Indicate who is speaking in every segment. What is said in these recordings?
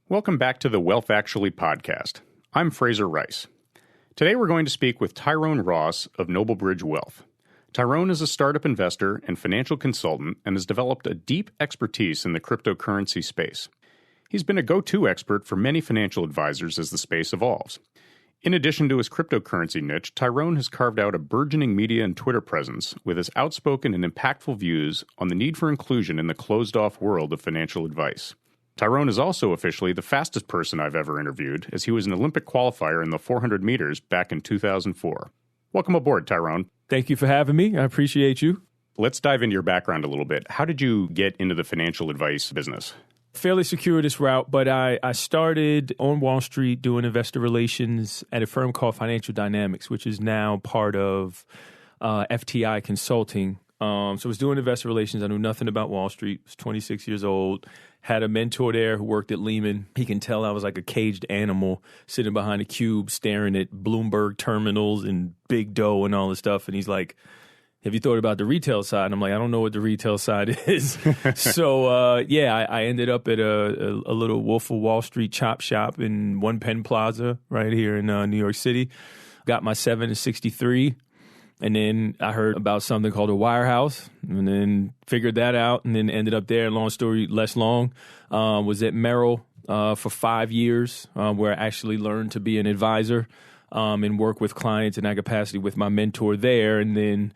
Speaker 1: Welcome back to the Wealth Actually podcast. I'm Frazer Rice. Today we're going to speak with Tyrone Ross of Noblebridge Wealth. Tyrone is a startup investor and financial consultant and has developed a deep expertise in the cryptocurrency space. He's been a go-to expert for many financial advisors as the space evolves. In addition to his cryptocurrency niche, Tyrone has carved out a burgeoning media and Twitter presence with his outspoken and impactful views on the need for inclusion in the closed-off world of financial advice. Tyrone is also officially the fastest person I've ever interviewed, as he was an Olympic qualifier in the 400 meters back in 2004. Welcome aboard, Tyrone.
Speaker 2: Thank you for having me. I appreciate you.
Speaker 1: Let's dive into your background a little bit. How did you get into the financial advice business?
Speaker 2: Fairly circuitous route, but I started on Wall Street doing investor relations at a firm called Financial Dynamics, which is now part of FTI Consulting. So I was doing investor relations. I knew nothing about Wall Street. I was 26 years old. Had a mentor there who worked at Lehman. He can tell I was like a caged animal sitting behind a cube staring at Bloomberg terminals and big dough and all this stuff. And he's like, have you thought about the retail side? And I'm like, I don't know what the retail side is. So, I ended up at a little Wolf of Wall Street chop shop in One Penn Plaza right here in New York City. Got my 763. And then I heard about something called a wirehouse and then figured that out and then ended up there. Long story less long. Was at Merrill for 5 years where I actually learned to be an advisor and work with clients in that capacity with my mentor there. And then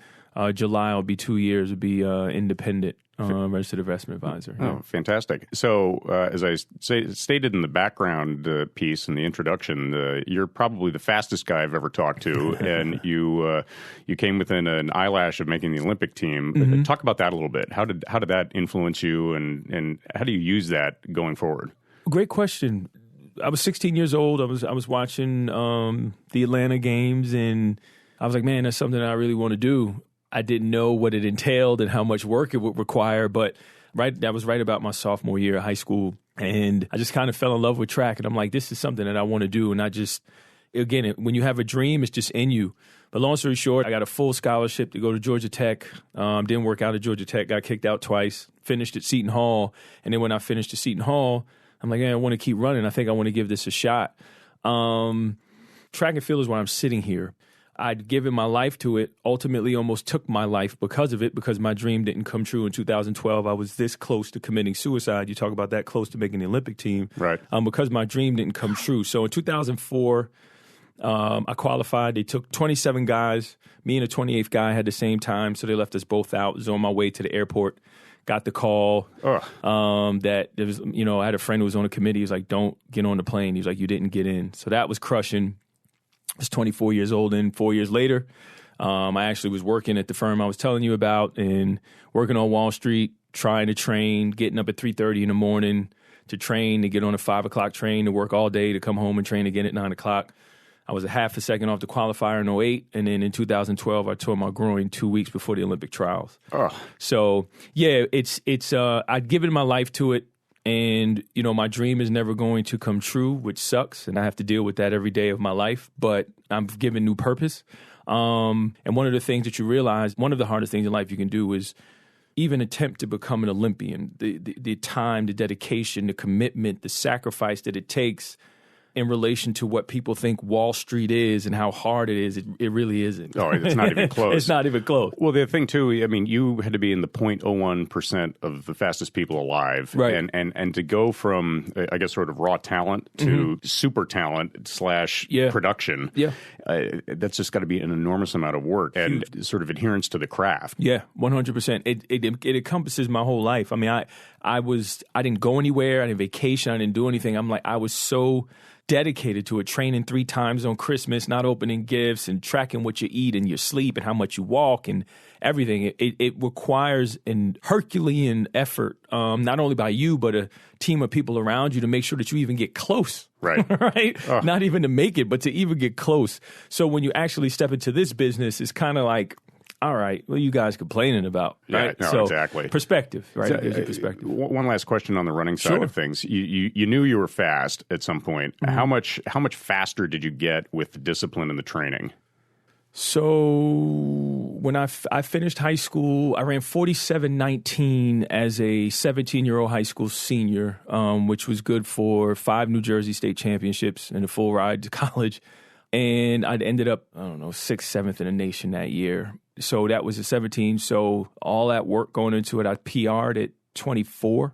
Speaker 2: July will be 2 years, will be independent registered investment advisor.
Speaker 1: Oh, fantastic. So as I stated in the background piece in the introduction, you're probably the fastest guy I've ever talked to, and you came within an eyelash of making the Olympic team. Mm-hmm. Talk about that a little bit. How did that influence you, and how do you use that going forward?
Speaker 2: Great question. I was 16 years old. I was watching the Atlanta games, and I was like, man, that's something I really want to do. I didn't know what it entailed and how much work it would require, but that was right about my sophomore year of high school, and I just kind of fell in love with track, and I'm like, this is something that I want to do, and when you have a dream, it's just in you. But long story short, I got a full scholarship to go to Georgia Tech, didn't work out at Georgia Tech, got kicked out twice, finished at Seton Hall, and then when I finished at Seton Hall, I'm like, I want to keep running, I think I want to give this a shot. Track and field is why I'm sitting here. I'd given my life to it, ultimately almost took my life because of it, because my dream didn't come true in 2012. I was this close to committing suicide. You talk about that, close to making the Olympic team.
Speaker 1: Right.
Speaker 2: Because my dream didn't come true. So in 2004, I qualified. They took 27 guys. Me and a 28th guy had the same time, so they left us both out. I was on my way to the airport. Got the call that there was, I had a friend who was on a committee. He was like, don't get on the plane. He was like, you didn't get in. So that was crushing. I was 24 years old, and 4 years later, I actually was working at the firm I was telling you about and working on Wall Street, trying to train, getting up at 3:30 in the morning to train, to get on a 5 o'clock train, to work all day, to come home and train again at 9 o'clock. I was a half a second off the qualifier in 2008, and then in 2012, I tore my groin 2 weeks before the Olympic trials. So, yeah, I'd given my life to it. And, my dream is never going to come true, which sucks. And I have to deal with that every day of my life. But I'm given new purpose. And one of the things that you realize, one of the hardest things in life you can do is even attempt to become an Olympian. The time, the dedication, the commitment, the sacrifice that it takes in relation to what people think Wall Street is and how hard it is, it really isn't.
Speaker 1: Oh, it's not even close.
Speaker 2: It's not even close.
Speaker 1: Well, the thing, too, you had to be in the 0.01% of the fastest people alive.
Speaker 2: Right.
Speaker 1: And to go from, I guess, sort of raw talent to super talent / production, that's just got to be an enormous amount of work and sort of adherence to the craft.
Speaker 2: Yeah, 100%. It encompasses my whole life. I mean, I didn't go anywhere. I didn't vacation. I didn't do anything. I was so dedicated to it, training 3 times on Christmas, not opening gifts and tracking what you eat and your sleep and how much you walk and everything. It requires an Herculean effort, not only by you, but a team of people around you to make sure that you even get close.
Speaker 1: Right.
Speaker 2: Right? Not even to make it, but to even get close. So when you actually step into this business, it's kind of like, all right, what are you guys complaining about? Right?
Speaker 1: Yeah, no, exactly.
Speaker 2: Perspective, right? It gives you perspective.
Speaker 1: One last question on the running side of things. You knew you were fast at some point. Mm-hmm. How much faster did you get with the discipline and the training?
Speaker 2: So when I finished high school, I ran 47.19 as a 17-year-old high school senior, which was good for 5 New Jersey state championships and a full ride to college. And I'd ended up, 6th, 7th in the nation that year. So that was a 17. So all that work going into it, I PR'd at 24.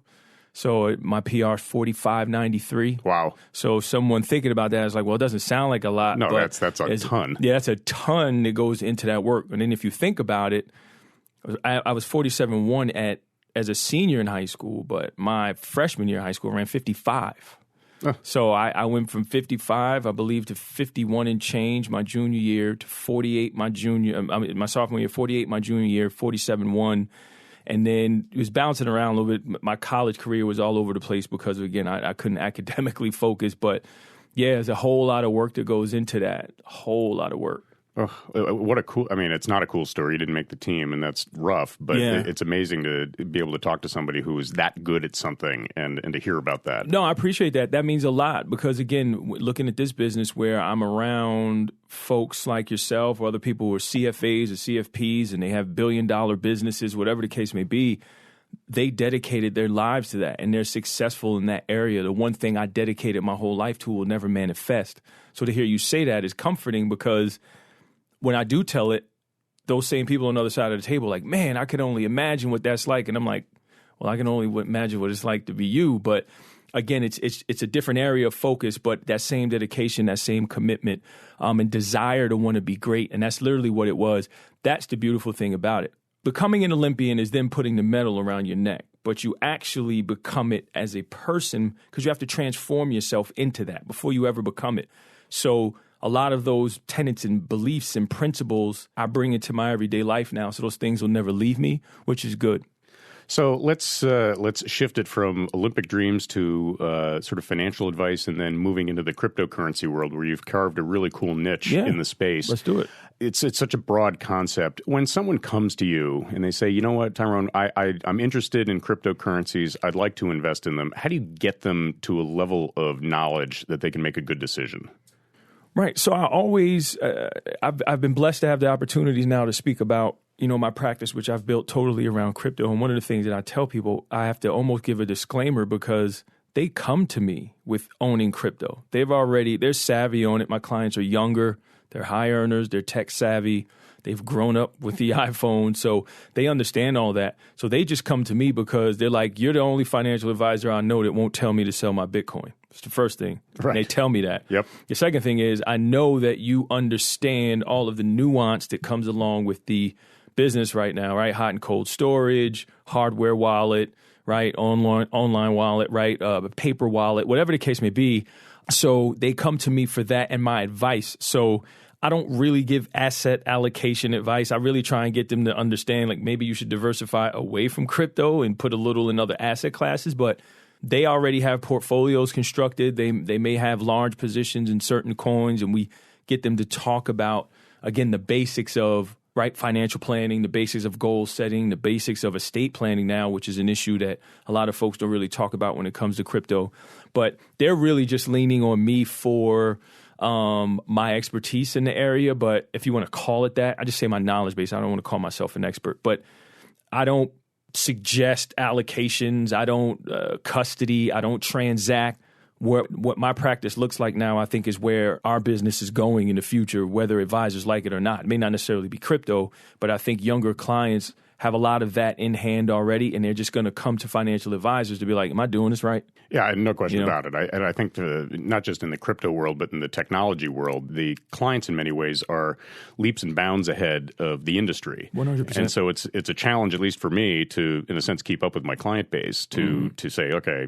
Speaker 2: So my PR is 45.93.
Speaker 1: Wow.
Speaker 2: So someone thinking about that is like, well, it doesn't sound like a lot.
Speaker 1: No,
Speaker 2: but
Speaker 1: that's a ton.
Speaker 2: Yeah, that's a ton that goes into that work. And then if you think about it, I was 47.1 as a senior in high school, but my freshman year of high school ran 55. So I went from 55, I believe, to 51 and change my junior year, to 48 my sophomore year, 48 my junior year, 47.1. And then it was bouncing around a little bit. My college career was all over the place because, again, I couldn't academically focus. But, yeah, there's a whole lot of work that goes into that, a whole lot of work.
Speaker 1: Oh, what a cool, it's not a cool story. You didn't make the team, and that's rough. But it's amazing to be able to talk to somebody who is that good at something and to hear about that.
Speaker 2: No, I appreciate that. That means a lot because, again, looking at this business where I'm around folks like yourself or other people who are CFAs or CFPs and they have billion-dollar businesses, whatever the case may be, they dedicated their lives to that and they're successful in that area. The one thing I dedicated my whole life to will never manifest. So to hear you say that is comforting because when I do tell it, those same people on the other side of the table are like, man, I can only imagine what that's like. And I'm like, well, I can only imagine what it's like to be you. But again, it's a different area of focus, but that same dedication, that same commitment, and desire to want to be great. And that's literally what it was. That's the beautiful thing about it. Becoming an Olympian is then putting the medal around your neck, but you actually become it as a person because you have to transform yourself into that before you ever become it. So a lot of those tenets and beliefs and principles I bring into my everyday life now, so those things will never leave me, which is good.
Speaker 1: So let's shift it from Olympic dreams to sort of financial advice and then moving into the cryptocurrency world where you've carved a really cool niche in the space.
Speaker 2: Let's do it.
Speaker 1: It's such a broad concept. When someone comes to you and they say, you know what, Tyrone, I'm interested in cryptocurrencies. I'd like to invest in them. How do you get them to a level of knowledge that they can make a good decision?
Speaker 2: Right. So I always, I've been blessed to have the opportunities now to speak about, my practice, which I've built totally around crypto. And one of the things that I tell people, I have to almost give a disclaimer because they come to me with owning crypto. They're savvy on it. My clients are younger. They're high earners. They're tech savvy. They've grown up with the iPhone. So they understand all that. So they just come to me because they're like, you're the only financial advisor I know that won't tell me to sell my Bitcoin. It's the first thing.
Speaker 1: Right.
Speaker 2: And they tell me that.
Speaker 1: Yep.
Speaker 2: The second thing is I know that you understand all of the nuance that comes along with the business right now, right? Hot and cold storage, hardware wallet, right? Online wallet, right? Paper wallet, whatever the case may be. So they come to me for that and my advice. So I don't really give asset allocation advice. I really try and get them to understand, like maybe you should diversify away from crypto and put a little in other asset classes, but they already have portfolios constructed. They may have large positions in certain coins, and we get them to talk about, again, the basics of financial planning, the basics of goal setting, the basics of estate planning now, which is an issue that a lot of folks don't really talk about when it comes to crypto. But they're really just leaning on me for my expertise in the area. But if you want to call it that, I just say my knowledge base. I don't want to call myself an expert, but I don't suggest allocations. I don't custody. I don't transact. What my practice looks like now, I think, is where our business is going in the future, whether advisors like it or not. It may not necessarily be crypto, but I think younger clients have a lot of that in hand already, and they're just going to come to financial advisors to be like, am I doing this right?
Speaker 1: Yeah, no question about it. I think not just in the crypto world, but in the technology world, the clients in many ways are leaps and bounds ahead of the industry.
Speaker 2: 100%.
Speaker 1: And so it's a challenge, at least for me, to, in a sense, keep up with my client base, to say, okay,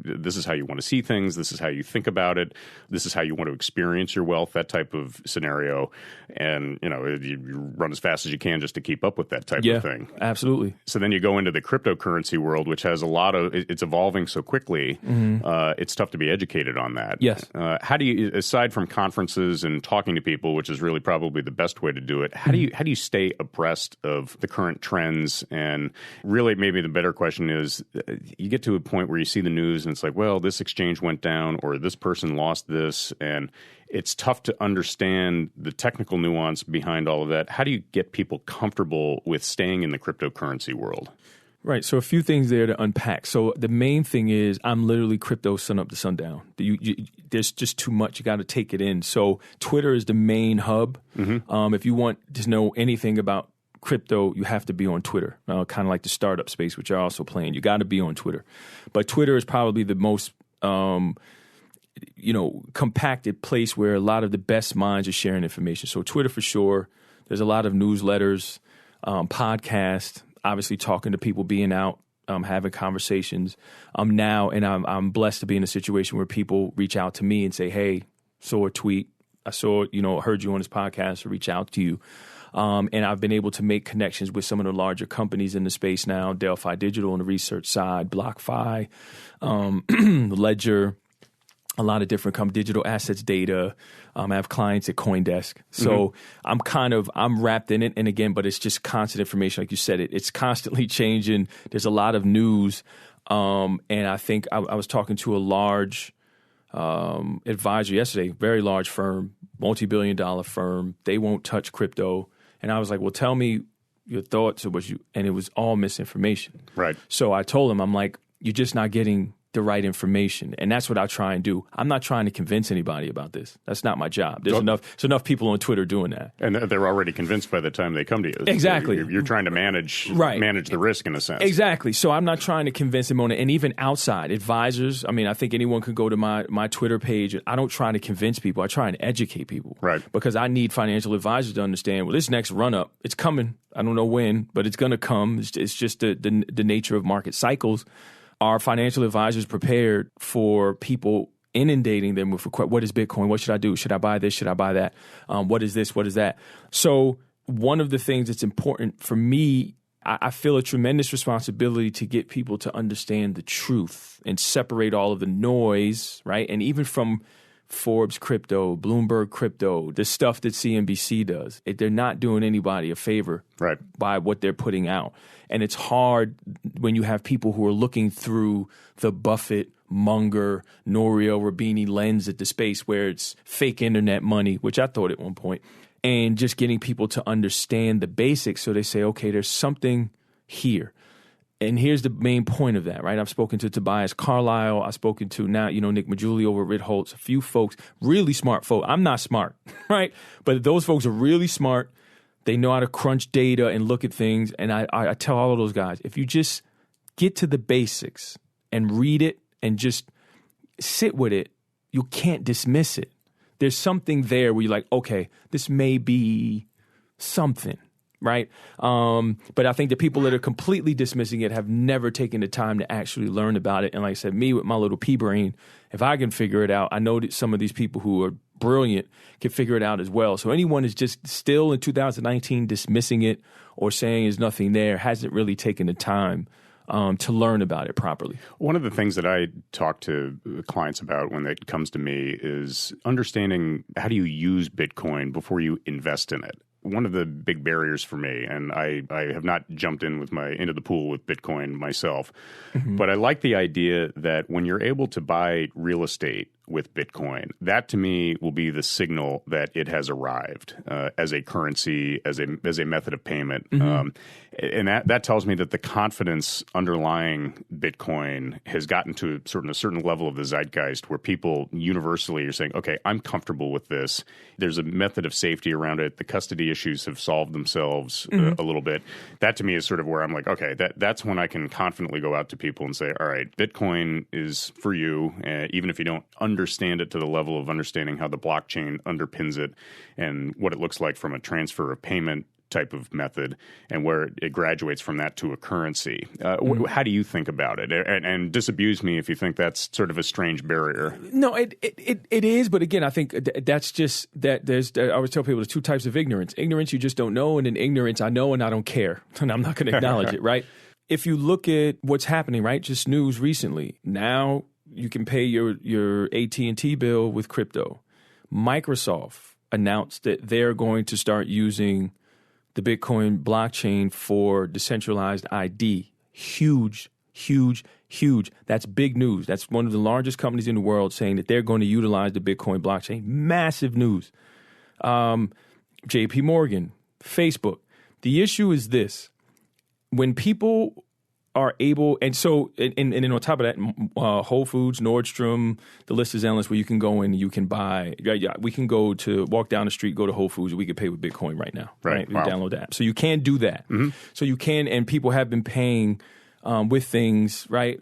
Speaker 1: this is how you want to see things, this is how you think about it, this is how you want to experience your wealth, that type of scenario. And, you run as fast as you can just to keep up with that type of thing.
Speaker 2: Absolutely.
Speaker 1: So then you go into the cryptocurrency world, which has it's evolving so quickly. It's tough to be educated on that.
Speaker 2: Yes.
Speaker 1: How do you, aside from conferences and talking to people, which is really probably the best way to do it, how do you stay abreast of the current trends? And really, maybe the better question is, you get to a point where you see the news and it's like, well, this exchange went down or this person lost this, and it's tough to understand the technical nuance behind all of that. How do you get people comfortable with staying in the cryptocurrency world?
Speaker 2: Right. So a few things there to unpack. So the main thing is I'm literally crypto sun up to sundown. There's just too much. You got to take it in. So Twitter is the main hub. If you want to know anything about crypto, you have to be on Twitter, kind of like the startup space, which you're also playing. You got to be on Twitter. But Twitter is probably the most compacted place where a lot of the best minds are sharing information. So Twitter for sure. There's a lot of newsletters, podcasts, obviously talking to people, being out, having conversations. I'm blessed to be in a situation where people reach out to me and say, hey, saw a tweet. I saw, heard you on this podcast, or reach out to you. And I've been able to make connections with some of the larger companies in the space now, Delphi Digital on the research side, BlockFi, Ledger, a lot of different digital assets data. I have clients at CoinDesk. So I'm wrapped in it. And again, but it's just constant information. Like you said, it's constantly changing. There's a lot of news. And I think I was talking to a large advisor yesterday, very large firm, multi-billion-dollar firm. They won't touch crypto. And I was like, well, tell me your thoughts. And it was all misinformation. Right. So I told him, I'm like, you're just not getting the right information. And that's what I try and do. I'm not trying to convince anybody about this. That's not my job. There's enough people on Twitter doing that.
Speaker 1: And they're already convinced by the time they come to you.
Speaker 2: Exactly.
Speaker 1: So you're trying to manage the risk in a sense.
Speaker 2: Exactly. So I'm not trying to convince them on it. And even outside advisors, I think anyone could go to my Twitter page. I don't try to convince people. I try and educate people. Right. Because I need financial advisors to understand, well, this next run up, it's coming. I don't know when, but it's going to come. It's just the nature of market cycles. Are financial advisors prepared for people inundating them with what is Bitcoin? What should I do? Should I buy this? Should I buy that? What is this? What is that? So one of the things that's important for me, I feel a tremendous responsibility to get people to understand the truth and separate all of the noise, right? And even from Forbes crypto, Bloomberg crypto, the stuff that CNBC does, they're not doing anybody a favor by what they're putting out. And it's hard when you have people who are looking through the Buffett, Munger, Nouriel Roubini lens at the space where it's fake internet money, which I thought at one point, and just getting people to understand the basics so they say, okay, there's something here. And here's the main point of that, right? I've spoken to Tobias Carlisle. I've spoken to now, Nick Majuli over at Ritholtz, a few folks, really smart folks. I'm not smart, right? But those folks are really smart. They know how to crunch data and look at things. And I tell all of those guys, if you just get to the basics and read it and just sit with it, you can't dismiss it. There's something there where you're like, okay, this may be something. Right. But I think the people that are completely dismissing it have never taken the time to actually learn about it. And like I said, me with my little pea brain, if I can figure it out, I know that some of these people who are brilliant can figure it out as well. So anyone is just still in 2019 dismissing it or saying there's nothing there hasn't really taken the time to learn about it properly.
Speaker 1: One of the things that I talk to clients about when it comes to me is understanding how do you use Bitcoin before you invest in it. One of the big barriers for me, and I have not jumped into the pool with Bitcoin myself, but I like the idea that when you're able to buy real estate with Bitcoin, that to me will be the signal that it has arrived as a currency, as a method of payment. And that tells me that the confidence underlying Bitcoin has gotten to a certain level of the zeitgeist where people universally are saying, okay, I'm comfortable with this. There's a method of safety around it. The custody issues have solved themselves a little bit. That to me is sort of where I'm like, okay, that's when I can confidently go out to people and say, all right, Bitcoin is for you, even if you don't understand it to the level of understanding how the blockchain underpins it and what it looks like from a transfer of payment type of method and where it graduates from that to a currency. How do you think about it? And disabuse me if you think that's sort of a strange barrier.
Speaker 2: No, it is. But again, I think that's just that I always tell people there's two types of ignorance. Ignorance you just don't know, and then ignorance I know and I don't care. And I'm not going to acknowledge it, right? If you look at what's happening, right, just news recently, now you can pay your AT&T bill with crypto. Microsoft announced that they're going to start using the Bitcoin blockchain for decentralized ID. Huge huge. That's big news. That's one of the largest companies in the world saying that they're going to utilize the Bitcoin blockchain. Massive news. JP Morgan, Facebook. The issue is this. When people are able, and then on top of that, Whole Foods, Nordstrom, the list is endless where you can go in and you can buy. We can walk down the street, go to Whole Foods, and we can pay with Bitcoin right now. Right?
Speaker 1: Wow.
Speaker 2: You download the app. So you can do that. Mm-hmm. So you can, and people have been paying with things, right,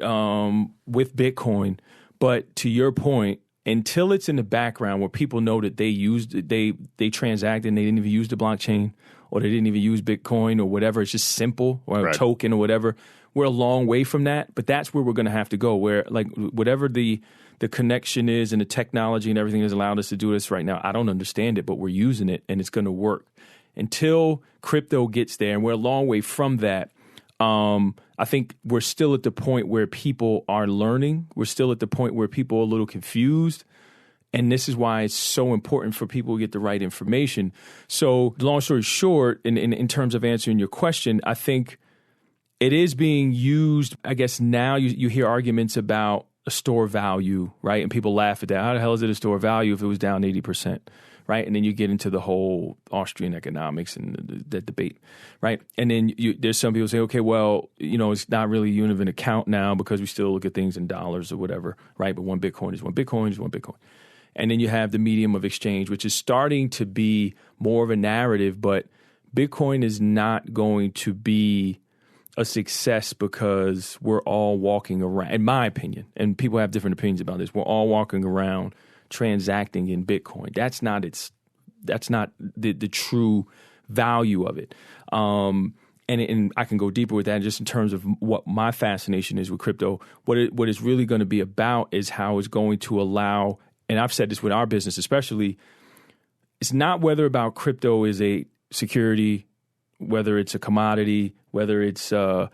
Speaker 2: with Bitcoin. But to your point, until it's in the background where people know that they transacted and they didn't even use the blockchain, or they didn't even use Bitcoin or whatever, it's just simple, or a token or whatever, we're a long way from that. But that's where we're going to have to go, where like whatever the connection is and the technology and everything has allowed us to do this right now, I don't understand it, but we're using it and it's going to work. Until crypto gets there, and we're a long way from that, I think we're still at the point where people are learning. We're still at the point where people are a little confused. And this is why it's so important for people to get the right information. So long story short, in terms of answering your question, I think it is being used. I guess now you hear arguments about a store value, right? And people laugh at that. How the hell is it a store value if it was down 80%? Right. And then you get into the whole Austrian economics and that debate. Right. And then there's some people say, OK, well, it's not really a unit of an account now because we still look at things in dollars or whatever. Right. But one Bitcoin is one Bitcoin is one Bitcoin. And then you have the medium of exchange, which is starting to be more of a narrative. But Bitcoin is not going to be a success because we're all walking around, in my opinion, and people have different opinions about this, we're all walking around transacting in Bitcoin. That's not the true value of it. And I can go deeper with that just in terms of what my fascination is with crypto. What it's really going to be about is how it's going to allow, and I've said this with our business especially, it's not whether about crypto is a security, whether it's a commodity, whether it's a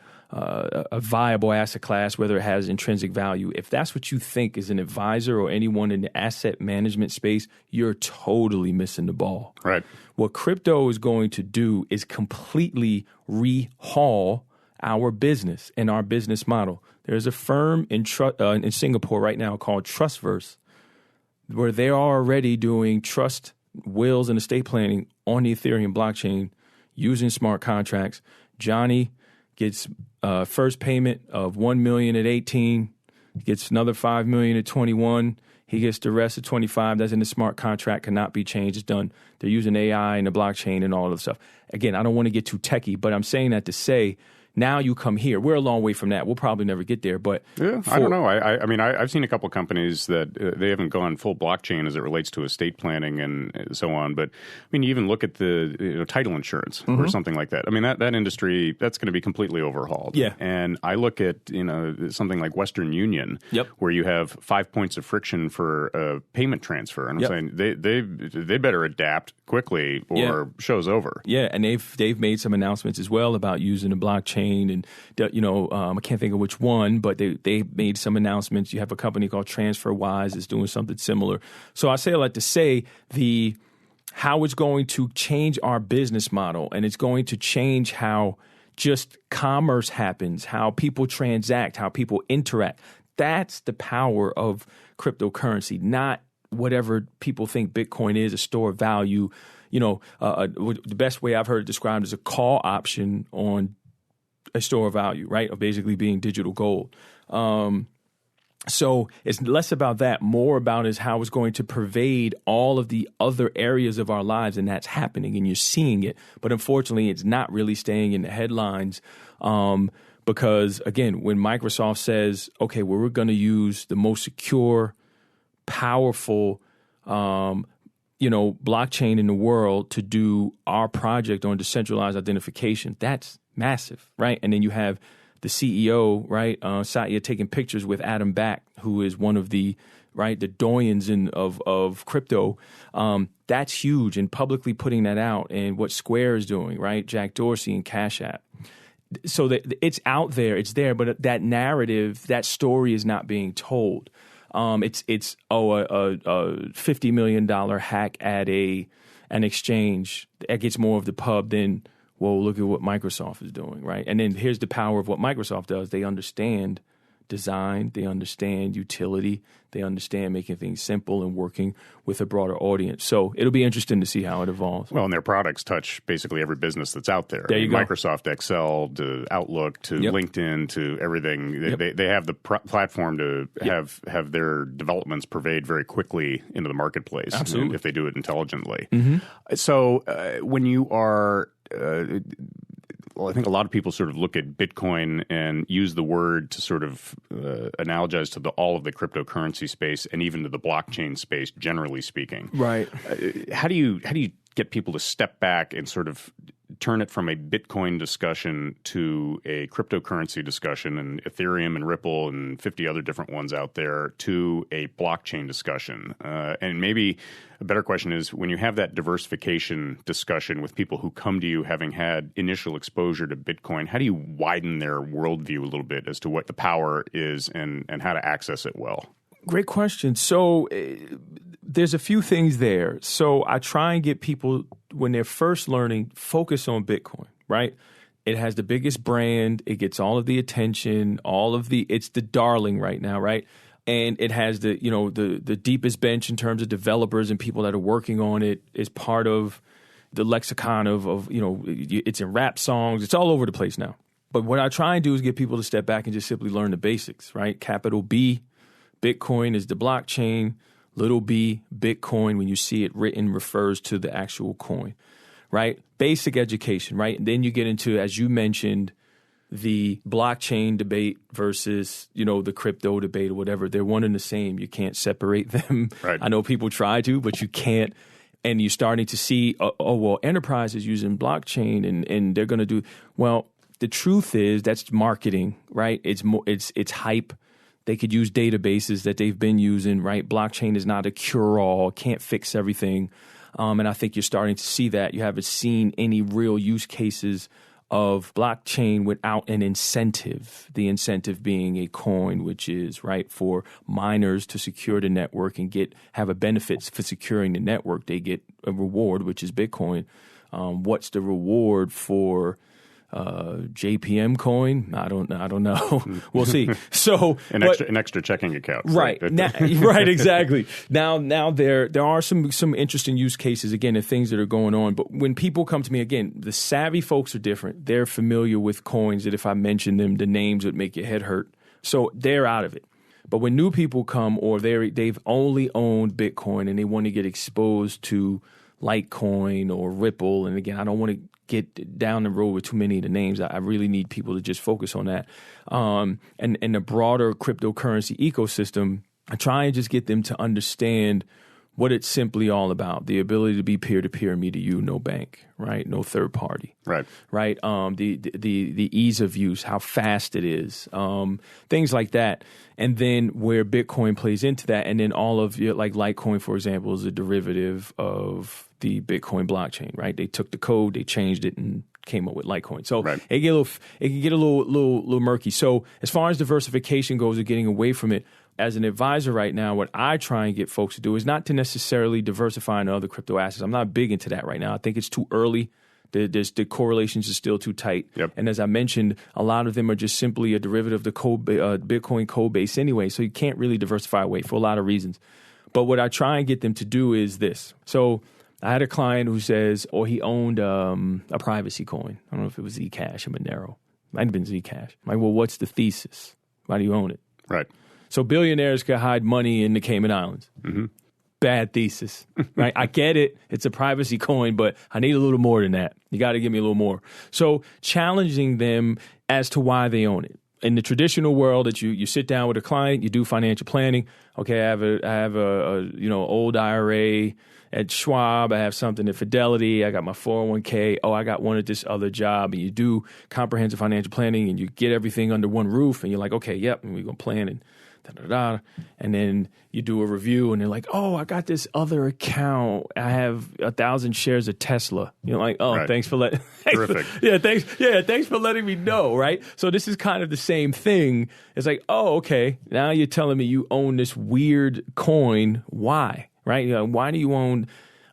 Speaker 2: viable asset class, whether it has intrinsic value. If that's what you think as an advisor or anyone in the asset management space, you're totally missing the ball. Right. What crypto is going to do is completely rehaul our business and our business model. There's a firm in Singapore right now called Trustverse, where they are already doing trust wills and estate planning on the Ethereum blockchain using smart contracts. Johnny gets first payment of $1 million at 18, gets another $5 million at 21. He gets the rest at 25. That's in the smart contract, cannot be changed. It's done. They're using AI and the blockchain and all of the stuff. Again, I don't want to get too techie, but I'm saying that to say, now you come here. We're a long way from that. We'll probably never get there, but
Speaker 1: yeah, I don't know. I mean, I've seen a couple companies that they haven't gone full blockchain as it relates to estate planning and so on. But I mean, you even look at the title insurance or something like that. I mean, that industry, that's going to be completely overhauled.
Speaker 2: Yeah.
Speaker 1: And I look at something like Western Union, where you have 5 points of friction for a payment transfer, and I'm saying they better adapt quickly or show's over.
Speaker 2: Yeah, and they've made some announcements as well about using the blockchain. And I can't think of which one, but they made some announcements. You have a company called TransferWise that's doing something similar. So I say all that to say how it's going to change our business model, and it's going to change how just commerce happens, how people transact, how people interact. That's the power of cryptocurrency, not whatever people think Bitcoin is, a store of value. The best way I've heard it described is a call option on a store of value, right? Of basically being digital gold. So it's less about that, more about is how it's going to pervade all of the other areas of our lives, and that's happening, and you're seeing it. But unfortunately, it's not really staying in the headlines because, again, when Microsoft says, okay, well, we're going to use the most secure, powerful, blockchain in the world to do our project on decentralized identification, that's massive, right? And then you have the CEO, right, Satya, taking pictures with Adam Back, who is one of the doyens of crypto. That's huge, and publicly putting that out, and what Square is doing, right? Jack Dorsey and Cash App. So that it's out there, it's there, but that narrative, that story is not being told. It's a $50 million hack at an exchange that gets more of the pub than Well, look at what Microsoft is doing, right? And then here's the power of what Microsoft does. They understand design, they understand utility, they understand making things simple and working with a broader audience. So it'll be interesting to see how it evolves.
Speaker 1: Well, and their products touch basically every business that's out there.
Speaker 2: There you go.
Speaker 1: Microsoft Excel to Outlook to LinkedIn to everything. They have the platform to have their developments pervade very quickly into the marketplace.
Speaker 2: Absolutely.
Speaker 1: If they do it intelligently.
Speaker 2: Mm-hmm.
Speaker 1: So when you are well, I think a lot of people sort of look at Bitcoin and use the word to sort of analogize to all of the cryptocurrency space and even to the blockchain space, generally speaking.
Speaker 2: Right.
Speaker 1: How do you get people to step back and sort of turn it from a Bitcoin discussion to a cryptocurrency discussion and Ethereum and Ripple and 50 other different ones out there to a blockchain discussion? And maybe a better question is, when you have that diversification discussion with people who come to you having had initial exposure to Bitcoin, how do you widen their worldview a little bit as to what the power is and how to access it well?
Speaker 2: Great question. So there's a few things there. So I try and get people, when they're first learning, focus on Bitcoin, right? It has the biggest brand. It gets all of the attention, it's the darling right now, right? And it has the deepest bench in terms of developers and people that are working on it. Is part of the lexicon of it's in rap songs. It's all over the place now. But what I try and do is get people to step back and just simply learn the basics, right? Capital B, Bitcoin is the blockchain. Little b, Bitcoin, when you see it written, refers to the actual coin, right? Basic education, right? And then you get into, as you mentioned, the blockchain debate versus, the crypto debate or whatever. They're one and the same. You can't separate them.
Speaker 1: Right.
Speaker 2: I know people try to, but you can't. And you're starting to see, enterprise is using blockchain and they're going to do, well, the truth is that's marketing, right? It's hype. They could use databases that they've been using, right? Blockchain is not a cure-all, can't fix everything. And I think you're starting to see that. You haven't seen any real use cases of blockchain without an incentive, the incentive being a coin, which is, right, for miners to secure the network and have a benefit for securing the network. They get a reward, which is Bitcoin. What's the reward for JPM coin? I don't know. We'll see. So
Speaker 1: an extra checking account.
Speaker 2: Right. Right, exactly. Now there are some interesting use cases, again, and things that are going on. But when people come to me, again, the savvy folks are different. They're familiar with coins that if I mention them, the names would make your head hurt. So they're out of it. But when new people come or they've only owned Bitcoin and they want to get exposed to Litecoin or Ripple, and again, I don't want to get down the road with too many of the names. I really need people to just focus on that. And the broader cryptocurrency ecosystem, I try and just get them to understand what it's simply all about. The ability to be peer-to-peer, me to you, no bank, right? No third party.
Speaker 1: Right.
Speaker 2: Right. The ease of use, how fast it is, things like that. And then where Bitcoin plays into that. And then all of like Litecoin, for example, is a derivative of the Bitcoin blockchain, right? They took the code, they changed it, and came up with Litecoin. So it can get a little murky. So as far as diversification goes, or getting away from it, as an advisor right now, what I try and get folks to do is not to necessarily diversify into other crypto assets. I'm not big into that right now. I think it's too early. The correlations are still too tight.
Speaker 1: Yep.
Speaker 2: And as I mentioned, a lot of them are just simply a derivative of the Bitcoin code base anyway. So you can't really diversify away for a lot of reasons. But what I try and get them to do is this. So I had a client who says, he owned a privacy coin. I don't know if it was Zcash or Monero. Might have been Zcash. I'm like, well, what's the thesis? Why do you own it?
Speaker 1: Right.
Speaker 2: So billionaires could hide money in the Cayman Islands.
Speaker 1: Mm-hmm.
Speaker 2: Bad thesis, right? I get it. It's a privacy coin, but I need a little more than that. You got to give me a little more. So challenging them as to why they own it. In the traditional world, that you sit down with a client, you do financial planning. Okay, I have a old IRA at Schwab. I have something at Fidelity. I got my 401k. I got one at this other job. And you do comprehensive financial planning, and you get everything under one roof. And you're like, okay, yep, and we're gonna plan and da-da-da. And then you do a review, and they're like, I got this other account. I have 1,000 shares of Tesla. You're like,
Speaker 1: right.
Speaker 2: Thanks for letting.
Speaker 1: Terrific.
Speaker 2: Thanks for letting me know. Right. So this is kind of the same thing. It's like, okay, now you're telling me you own this weird coin. Why? Right? Why do you own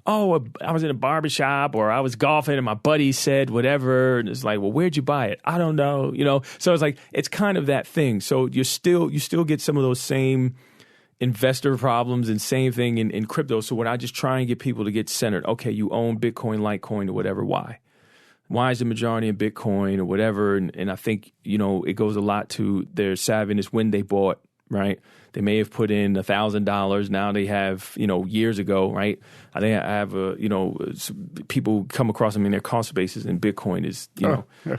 Speaker 2: oh, I was in a barbershop or I was golfing and my buddy said whatever. And it's like, well, where'd you buy it? I don't know. So it's like, it's kind of that thing. So you still get some of those same investor problems and same thing in crypto. So when I just try and get people to get centered, okay, you own Bitcoin, Litecoin or whatever. Why? Why is the majority in Bitcoin or whatever? And I think, it goes a lot to their savviness when they bought, right? They may have put in $1,000. Now they have, years ago, right? I think I have, people come across them in their cost bases, and Bitcoin is,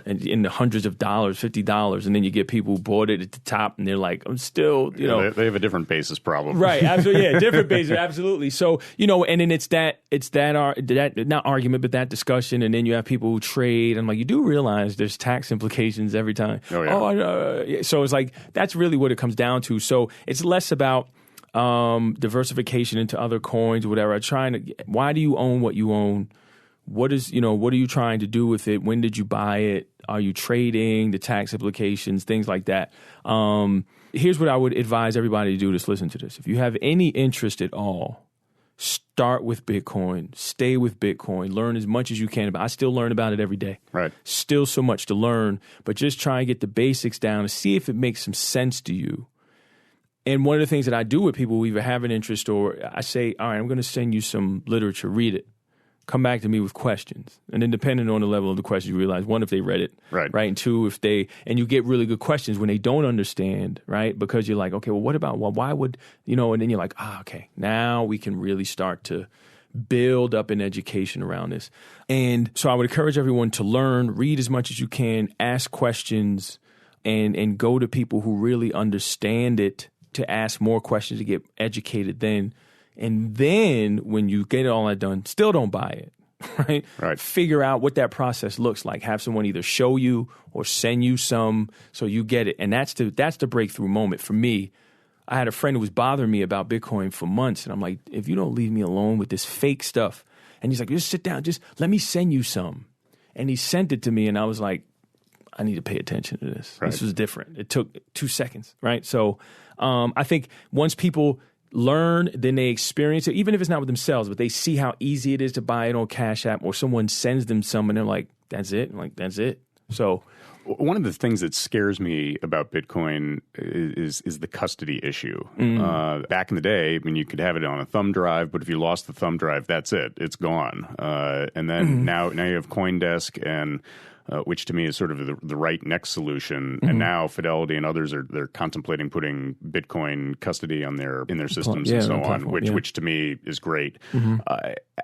Speaker 2: in the hundreds of dollars, $50. And then you get people who bought it at the top and they're like, I'm still,
Speaker 1: They have a different basis problem.
Speaker 2: Right. Absolutely. Yeah. Different basis. Absolutely. So, and then it's that not argument, but that discussion. And then you have people who trade. I'm like, you do realize there's tax implications every time.
Speaker 1: Oh, yeah.
Speaker 2: So it's like, that's really what it comes down to. So it's less about diversification into other coins or whatever. Why do you own what you own? What are you trying to do with it? When did you buy it? Are you trading? The tax implications, things like that. Here's what I would advise everybody to do to listen to this. If you have any interest at all, start with Bitcoin, stay with Bitcoin, learn as much as you can about it. I still learn about it every day.
Speaker 1: Right.
Speaker 2: Still so much to learn, but just try and get the basics down and see if it makes some sense to you. And one of the things that I do with people who either have an interest or I say, all right, I'm going to send you some literature, read it. Come back to me with questions. And then depending on the level of the questions, you realize, one, if they read it, right? And two, and you get really good questions when they don't understand, right? Because you're like, okay, well, what about, why would, and then you're like, okay, now we can really start to build up an education around this. And so I would encourage everyone to learn, read as much as you can, ask questions, and go to people who really understand it to ask more questions to get educated then. And then when you get all that done, still don't buy it, right?
Speaker 1: Right.
Speaker 2: Figure out what that process looks like. Have someone either show you or send you some so you get it. And that's the breakthrough moment. For me, I had a friend who was bothering me about Bitcoin for months. And I'm like, if you don't leave me alone with this fake stuff. And he's like, just sit down. Just let me send you some. And he sent it to me. And I was like, I need to pay attention to this. Right. This was different. It took 2 seconds, right? So I think once people learn, then they experience it, even if it's not with themselves, but they see how easy it is to buy it on Cash App, or someone sends them some and they're like, that's it? I'm like, that's it. So
Speaker 1: one of the things that scares me about Bitcoin is the custody issue. Back in the day, you could have it on a thumb drive, but if you lost the thumb drive, that's it. It's gone. And then now you have CoinDesk, and which to me is sort of the right next solution. And now Fidelity and others they're contemplating putting Bitcoin custody in their systems and so on, which to me is great.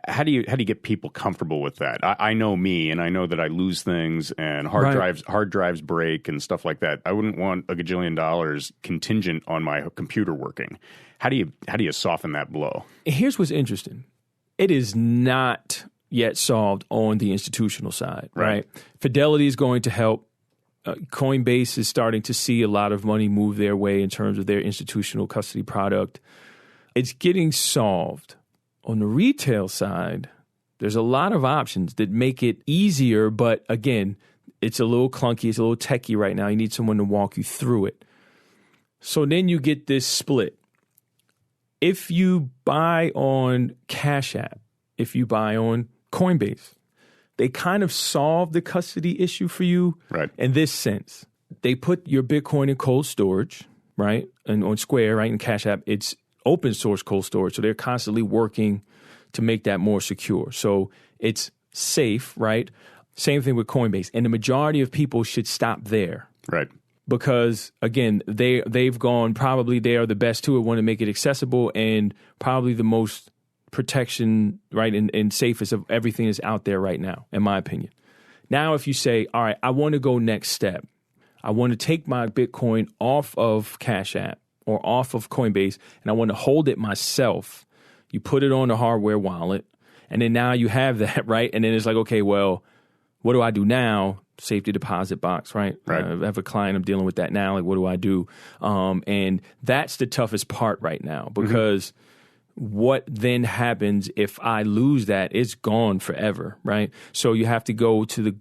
Speaker 1: How do you get people comfortable with that? I know me, and I know that I lose things, and hard drives break and stuff like that. I wouldn't want $1 gajillion contingent on my computer working. How do you soften that blow?
Speaker 2: Here's what's interesting. It is not yet solved on the institutional side, right? Fidelity is going to help. Coinbase is starting to see a lot of money move their way in terms of their institutional custody product. It's getting solved. On the retail side, there's a lot of options that make it easier, but again, it's a little clunky, it's a little techie right now. You need someone to walk you through it. So then you get this split. If you buy on Cash App, if you buy on Coinbase, they kind of solve the custody issue for you in this sense. They put your Bitcoin in cold storage, right? And on Square, right, in Cash App, it's open source cold storage. So they're constantly working to make that more secure. So it's safe, right? Same thing with Coinbase. And the majority of people should stop there.
Speaker 1: Right.
Speaker 2: Because, again, they've gone, probably they are the best to it, want to make it accessible, and probably the most protection, right, and safest of everything that's out there right now, in my opinion. Now, if you say, all right, I want to go next step. I want to take my Bitcoin off of Cash App or off of Coinbase, and I want to hold it myself. You put it on a hardware wallet, and then now you have that, right? And then it's like, okay, well, what do I do now? Safety deposit box, right? I have a client, I'm dealing with that now. Like, what do I do? And that's the toughest part right now, because what then happens if I lose that? It's gone forever, right? So you have to go to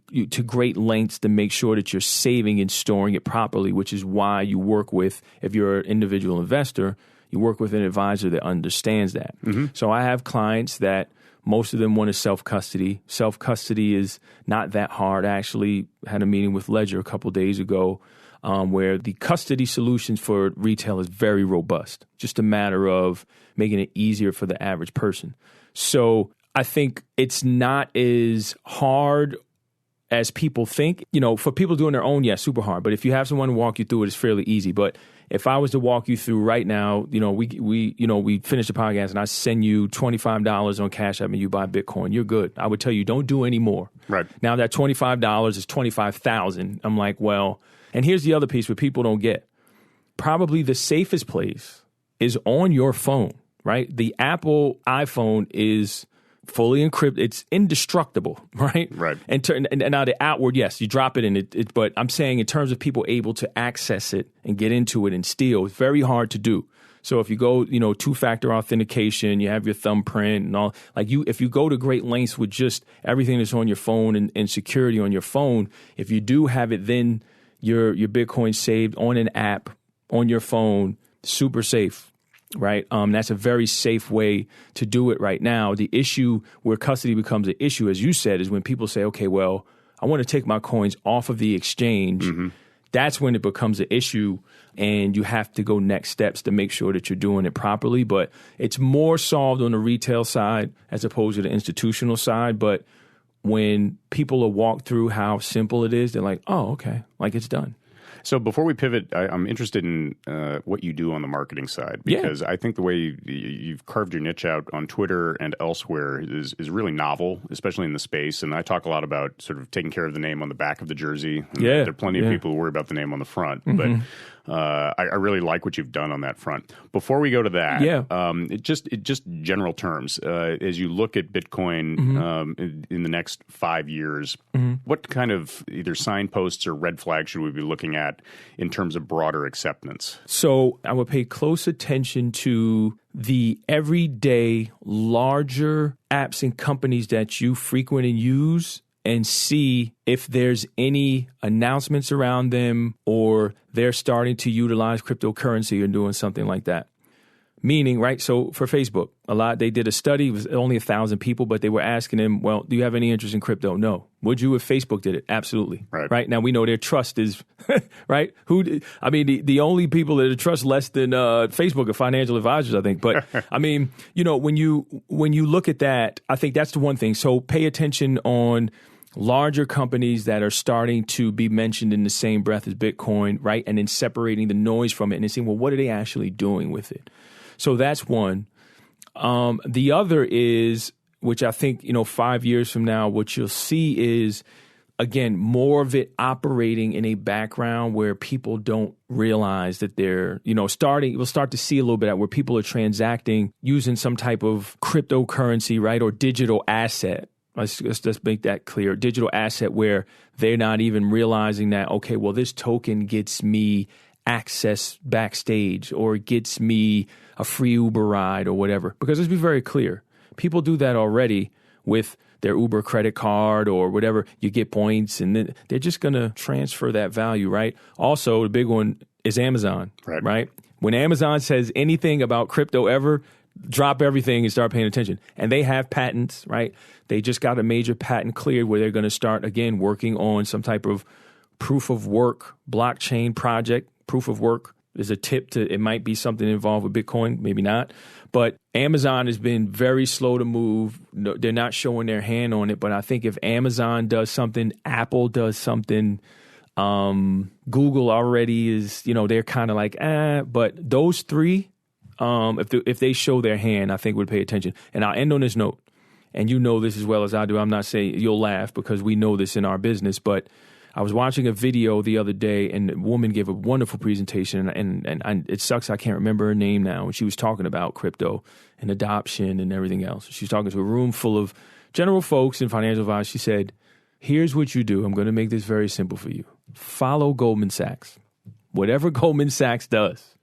Speaker 2: great lengths to make sure that you're saving and storing it properly, which is why you work with, if you're an individual investor, you work with an advisor that understands that. So I have clients that Most of them want to self-custody. Self-custody is not that hard. I actually had a meeting with Ledger a couple days ago where the custody solutions for retail is very robust. Just a matter of making it easier for the average person. So I think it's not as hard as people think. For people doing their own, super hard. But if you have someone to walk you through it, it's fairly easy. But if I was to walk you through right now, we finish the podcast and I send you $25 on Cash App and you buy Bitcoin, you're good. I would tell you don't do any more.
Speaker 1: Right.
Speaker 2: Now that $25 is $25,000. I'm like, well, and here's the other piece what people don't get. Probably the safest place is on your phone, right? The Apple iPhone is fully encrypted. It's indestructible, right?
Speaker 1: Right.
Speaker 2: And now the outward, yes, you drop it in it. But I'm saying in terms of people able to access it and get into it and steal, it's very hard to do. So if you go, two-factor authentication, you have your thumbprint and all, if you go to great lengths with just everything that's on your phone and security on your phone, if you do have it, then your Bitcoin saved on an app on your phone, super safe. Right. That's a very safe way to do it right now. The issue where custody becomes an issue, as you said, is when people say, okay, well, I want to take my coins off of the exchange. Mm-hmm. That's when it becomes an issue and you have to go next steps to make sure that you're doing it properly. But it's more solved on the retail side as opposed to the institutional side. But when people are walked through how simple it is, they're like, oh, okay, it's done.
Speaker 1: So before we pivot, I'm interested in what you do on the marketing side, because I think the way you've carved your niche out on Twitter and elsewhere is really novel, especially in the space. And I talk a lot about sort of taking care of the name on the back of the jersey. There are plenty of people who worry about the name on the front, but I really like what you've done on that front. Before we go to that, it just general terms, as you look at Bitcoin in the next 5 years, what kind of either signposts or red flags should we be looking at in terms of broader acceptance?
Speaker 2: So I would pay close attention to the everyday larger apps and companies that you frequent and use and see if there's any announcements around them or they're starting to utilize cryptocurrency or doing something like that. Meaning, right, so for Facebook, they did a study, it was only 1,000 people, but they were asking them, well, do you have any interest in crypto? No. Would you if Facebook did it? Absolutely. Right? Now we know their trust is, right? The only people that trust less than Facebook are financial advisors, I think. But I mean, when you look at that, I think that's the one thing. So pay attention on larger companies that are starting to be mentioned in the same breath as Bitcoin, right? And then separating the noise from it and then saying, well, what are they actually doing with it? So that's one. The other is, which I think, 5 years from now, what you'll see is, again, more of it operating in a background where people don't realize that they're, we'll start to see a little bit of where people are transacting using some type of cryptocurrency, right? Or digital asset. Let's make that clear. Digital asset where they're not even realizing that, okay, well, this token gets me access backstage or gets me a free Uber ride or whatever. Because let's be very clear. People do that already with their Uber credit card or whatever. You get points and then they're just going to transfer that value, right? Also, the big one is Amazon, right? When Amazon says anything about crypto ever, drop everything and start paying attention. And they have patents, right? They just got a major patent cleared where they're going to start, again, working on some type of proof of work blockchain project. Proof of work is a tip to, it might be something involved with Bitcoin, maybe not. But Amazon has been very slow to move. No, they're not showing their hand on it. But I think if Amazon does something, Apple does something, Google already is, they're kind of like, But those three, if they show their hand, I think would pay attention. And I'll end on this note. And you know this as well as I do. I'm not saying you'll laugh because we know this in our business, but I was watching a video the other day, and a woman gave a wonderful presentation, and it sucks I can't remember her name now. And she was talking about crypto and adoption and everything else. She was talking to a room full of general folks and financial advisors. She said, here's what you do. I'm going to make this very simple for you. Follow Goldman Sachs. Whatever Goldman Sachs does,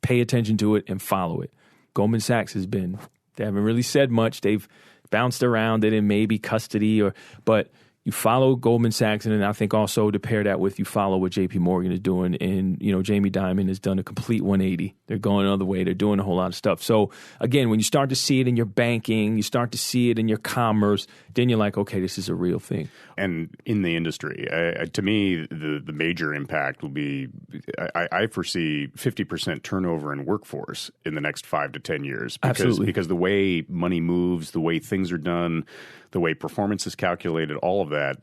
Speaker 2: pay attention to it and follow it. Goldman Sachs they haven't really said much. They've bounced around it in maybe custody but you follow Goldman Sachs, and then I think also to pair that with you follow what JP Morgan is doing. And, Jamie Dimon has done a complete 180. They're going another way. They're doing a whole lot of stuff. So again, when you start to see it in your banking, you start to see it in your commerce, then you're like, okay, this is a real thing.
Speaker 1: And in the industry, to me, the major impact will be, I foresee 50% turnover in workforce in the next 5 to 10 years. Because the way money moves, the way things are done, the way performance is calculated, all of that,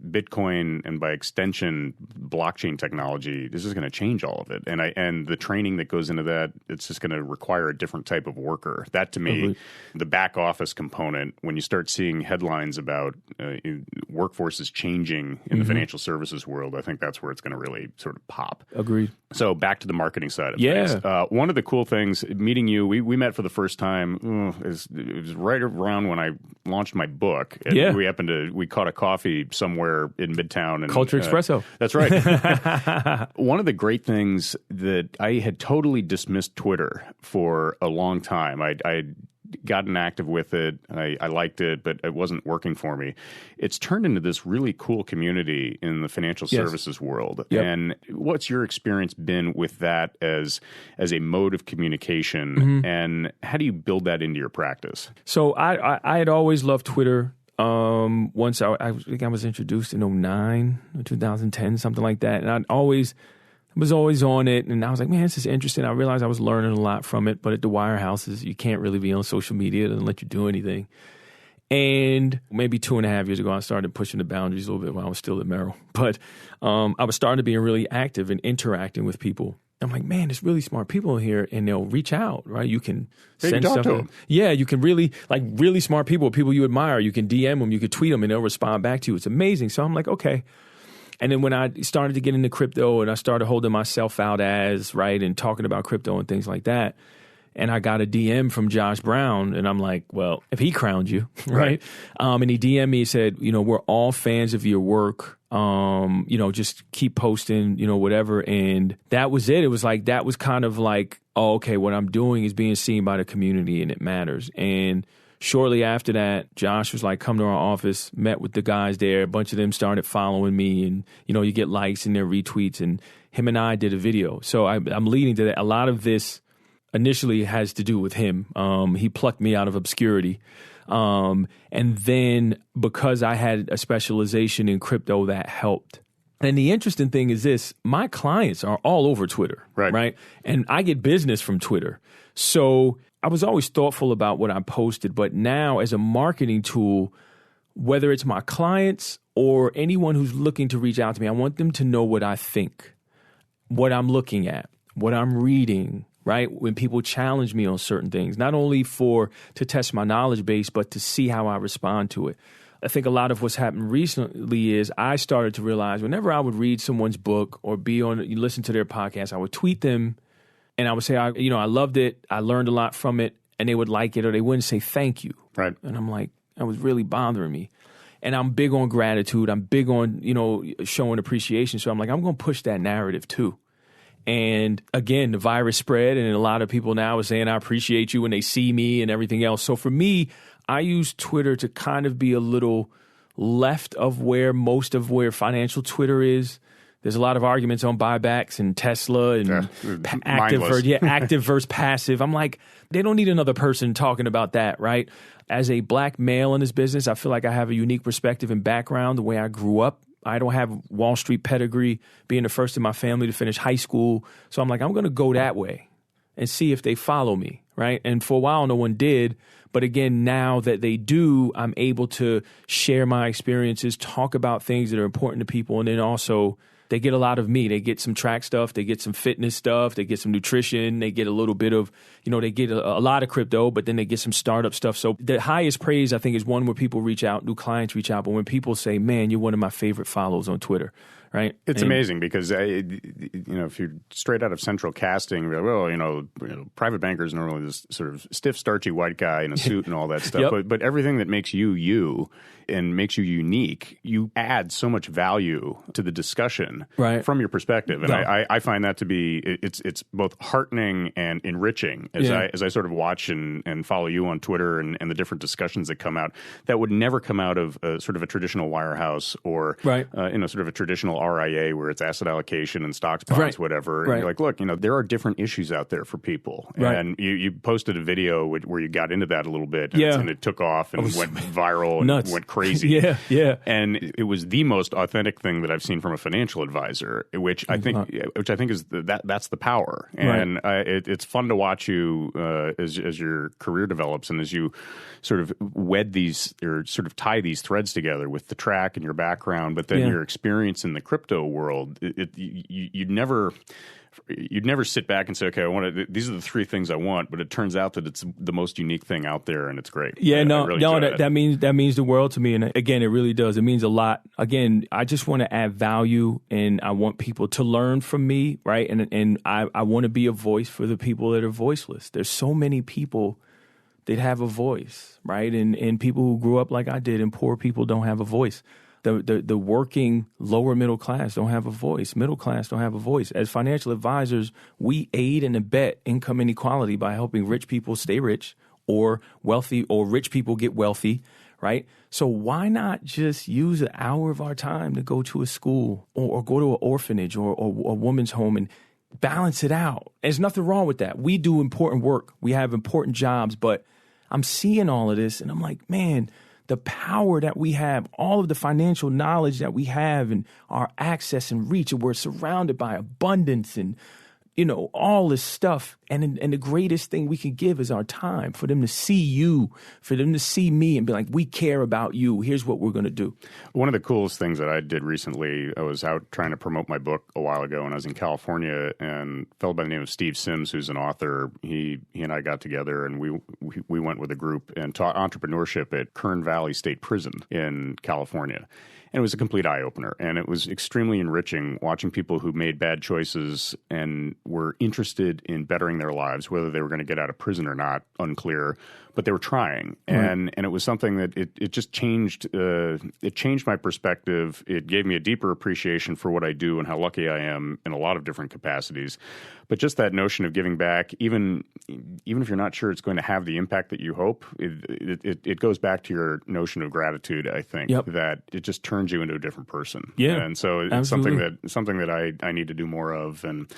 Speaker 1: Bitcoin and by extension, blockchain technology, this is going to change all of it. And the training that goes into that, it's just going to require a different type of worker. That to me, the back office component, when you start seeing headlines about workforce is changing in the financial services world, I think that's where it's going to really sort of pop.
Speaker 2: Agreed.
Speaker 1: So back to the marketing side of things. One of the cool things, meeting you, we met for the first time, it was right around when I launched my book. And we caught a coffee somewhere in Midtown. And,
Speaker 2: Culture Espresso.
Speaker 1: That's right. One of the great things that I had totally dismissed Twitter for a long time. I'd gotten active with it. I liked it, but it wasn't working for me. It's turned into this really cool community in the financial services world.
Speaker 2: Yep.
Speaker 1: And what's your experience been with that as a mode of communication? And how do you build that into your practice?
Speaker 2: So I had always loved Twitter. Once I think I was introduced in 2009 or 2010, something like that. And I was always on it, and I was like, man, this is interesting. I realized I was learning a lot from it, but at the wirehouses, you can't really be on social media. It doesn't let you do anything. And maybe 2.5 years ago, I started pushing the boundaries a little bit while I was still at Merrill. But I was starting to be really active and interacting with people. I'm like, man, there's really smart people in here, and they'll reach out, right? You can send stuff to them. Yeah, you can really smart people you admire. You can DM them, you can tweet them, and they'll respond back to you. It's amazing. So I'm like, okay. And then when I started to get into crypto and I started holding myself out and talking about crypto and things like that, and I got a DM from Josh Brown, and I'm like, well, if he crowned you, right? And he DM'd me and said, we're all fans of your work. Just keep posting, whatever. And that was it. It was like, that was kind of like, oh, okay, what I'm doing is being seen by the community and it matters. And shortly after that, Josh was like, come to our office, met with the guys there. A bunch of them started following me, and, you get likes and their retweets, and him and I did a video. So I'm leading to that. A lot of this initially has to do with him. He plucked me out of obscurity. And then because I had a specialization in crypto, that helped. And the interesting thing is this, my clients are all over Twitter, right? And I get business from Twitter. So I was always thoughtful about what I posted, but now as a marketing tool, whether it's my clients or anyone who's looking to reach out to me, I want them to know what I think, what I'm looking at, what I'm reading, right? When people challenge me on certain things, not only to test my knowledge base, but to see how I respond to it. I think a lot of what's happened recently is I started to realize whenever I would read someone's book or listen to their podcast, I would tweet them and I would say, I loved it. I learned a lot from it, and they would like it or they wouldn't say thank you.
Speaker 1: Right.
Speaker 2: And I'm like, that was really bothering me. And I'm big on gratitude. I'm big on, showing appreciation. So I'm like, I'm going to push that narrative too. And again, the virus spread, and a lot of people now are saying, I appreciate you when they see me and everything else. So for me, I use Twitter to kind of be a little left of most of where financial Twitter is. There's a lot of arguments on buybacks and Tesla and active versus passive. I'm like, they don't need another person talking about that, right? As a black male in this business, I feel like I have a unique perspective and background, the way I grew up. I don't have Wall Street pedigree, being the first in my family to finish high school. So I'm like, I'm going to go that way and see if they follow me, right? And for a while, no one did. But again, now that they do, I'm able to share my experiences, talk about things that are important to people, and then also they get a lot of me. They get some track stuff. They get some fitness stuff. They get some nutrition. They get a little bit of, they get a lot of crypto, but then they get some startup stuff. So the highest praise, I think, is one where people reach out, new clients reach out. But when people say, man, you're one of my favorite follows on Twitter, right?
Speaker 1: It's amazing because, if you're straight out of central casting, you're like, private bankers are normally this sort of stiff, starchy white guy in a suit and all that stuff.
Speaker 2: Yep.
Speaker 1: But everything that makes you and makes you unique, you add so much value to the discussion learn
Speaker 2: right.
Speaker 1: from your perspective. And
Speaker 2: No.
Speaker 1: I find that to be, it's both heartening and enriching as I sort of watch and follow you on Twitter and the different discussions that come out that would never come out of sort of a traditional wirehouse or,
Speaker 2: right.
Speaker 1: Sort of a traditional RIA where it's asset allocation and stocks, bonds,
Speaker 2: right.
Speaker 1: whatever.
Speaker 2: Right.
Speaker 1: And you're like, look, there are different issues out there for people.
Speaker 2: Right.
Speaker 1: And you posted a video where you got into that a little bit and it took off and went viral and went crazy.
Speaker 2: Yeah.
Speaker 1: And it was the most authentic thing that I've seen from a financial advisor, which I think is that's the power. And it's fun to watch you as your career develops and as you sort of wed these or sort of tie these threads together with the track and your background, but then your experience in the crypto world. You'd never sit back and say, okay, these are the three things I want, but it turns out that it's the most unique thing out there and it's great.
Speaker 2: Yeah,
Speaker 1: really
Speaker 2: that means the world to me. And again, it really does. It means a lot. Again, I just want to add value and I want people to learn from me, right? And I want to be a voice for the people that are voiceless. There's so many people that have a voice, right? And people who grew up like I did and poor people don't have a voice. The working lower middle class don't have a voice. Middle class don't have a voice. As financial advisors, we aid and abet income inequality by helping rich people stay rich or wealthy or rich people get wealthy, right? So why not just use an hour of our time to go to a school or go to an orphanage or a woman's home and balance it out? There's nothing wrong with that. We do important work. We have important jobs, but I'm seeing all of this and I'm like, man, the power that we have, all of the financial knowledge that we have and our access and reach, and we're surrounded by abundance and, all this stuff. And the greatest thing we can give is our time for them to see you, for them to see me and be like, we care about you. Here's what we're going to do.
Speaker 1: One of the coolest things that I did recently, I was out trying to promote my book a while ago, and I was in California, and a fellow by the name of Steve Sims, who's an author, he and I got together, and we went with a group and taught entrepreneurship at Kern Valley State Prison in California. And it was a complete eye-opener, and it was extremely enriching watching people who made bad choices and were interested in bettering their lives, whether they were going to get out of prison or not, unclear, but they were trying. And it was something that it just changed. It changed my perspective. It gave me a deeper appreciation for what I do and how lucky I am in a lot of different capacities. But just that notion of giving back, even if you're not sure it's going to have the impact that you hope, it goes back to your notion of gratitude, I think, that it just turns you into a different person.
Speaker 2: Yeah,
Speaker 1: and so it's
Speaker 2: absolutely.
Speaker 1: something that I need to do more of. And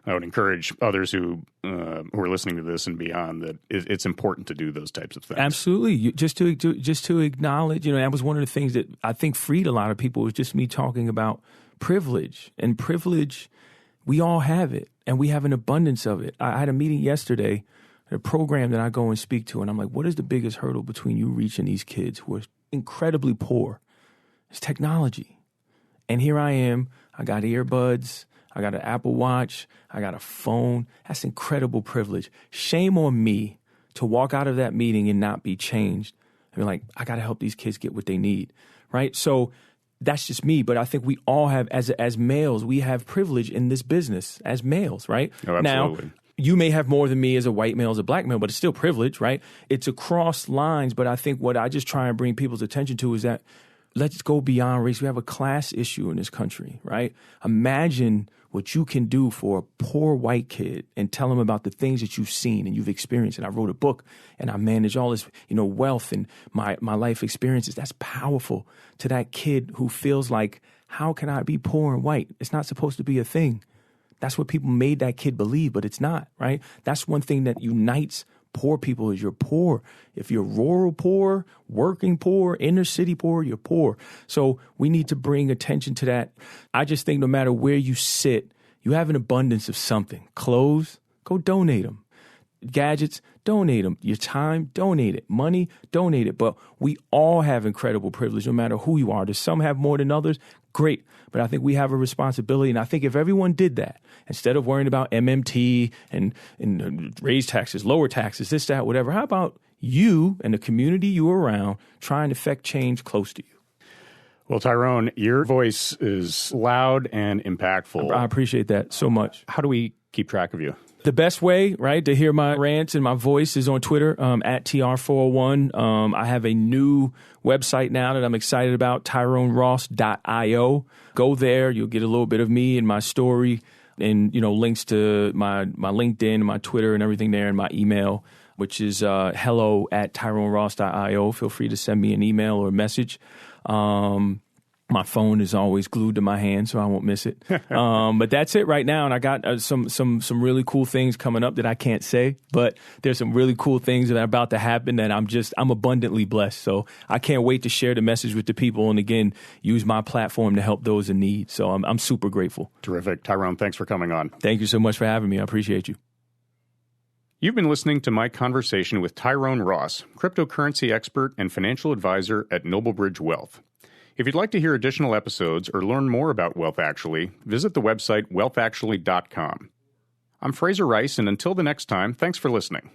Speaker 1: I would encourage others who are listening to this and beyond that it's important to do those types of things.
Speaker 2: Absolutely. Just to acknowledge, that was one of the things that I think freed a lot of people was just me talking about privilege. And privilege, we all have it, and we have an abundance of it. I had a meeting yesterday, a program that I go and speak to, and I'm like, what is the biggest hurdle between you reaching these kids who are incredibly poor? It's technology. And here I am. I got earbuds. I got an Apple Watch. I got a phone. That's incredible privilege. Shame on me to walk out of that meeting and not be changed. I mean, like, I got to help these kids get what they need, right? So that's just me, but I think we all have, as males, we have privilege in this business as males, right?
Speaker 1: Oh, absolutely.
Speaker 2: Now, you may have more than me as a white male, as a black male, but it's still privilege, right? It's across lines, but I think what I just try and bring people's attention to is that let's go beyond race. We have a class issue in this country, right? Imagine what you can do for a poor white kid and tell him about the things that you've seen and you've experienced. And I wrote a book and I manage all this, wealth and my life experiences. That's powerful to that kid who feels like, how can I be poor and white? It's not supposed to be a thing. That's what people made that kid believe, but it's not, right? That's one thing that unites poor people is you're poor. If you're rural poor, working poor, inner city poor, you're poor. So we need to bring attention to that. I just think no matter where you sit, you have an abundance of something. Clothes, go donate them. Gadgets, donate them. Your time, donate it. Money, donate it. But we all have incredible privilege no matter who you are. Does some have more than others? Great. But I think we have a responsibility. And I think if everyone did that, instead of worrying about MMT and raise taxes, lower taxes, this, that, whatever, how about you and the community you're around trying to affect change close to you?
Speaker 1: Well, Tyrone, your voice is loud and impactful.
Speaker 2: I appreciate that so much.
Speaker 1: How do we keep track of you?
Speaker 2: The best way, right, to hear my rants and my voice is on Twitter, at TR401. I have a new website now that I'm excited about, TyroneRoss.io. Go there. You'll get a little bit of me and my story and, links to my LinkedIn, my Twitter and everything there, and my email, which is hello@TyroneRoss.io. Feel free to send me an email or a message. My phone is always glued to my hand, so I won't miss it. But that's it right now. And I got some really cool things coming up that I can't say, but there's some really cool things that are about to happen that I'm abundantly blessed. So I can't wait to share the message with the people and, again, use my platform to help those in need. So I'm super grateful.
Speaker 1: Terrific. Tyrone, thanks for coming on.
Speaker 2: Thank you so much for having me. I appreciate you.
Speaker 1: You've been listening to my conversation with Tyrone Ross, cryptocurrency expert and financial advisor at Noblebridge Wealth. If you'd like to hear additional episodes or learn more about Wealth Actually, visit the website wealthactually.com. I'm Frazer Rice, and until the next time, thanks for listening.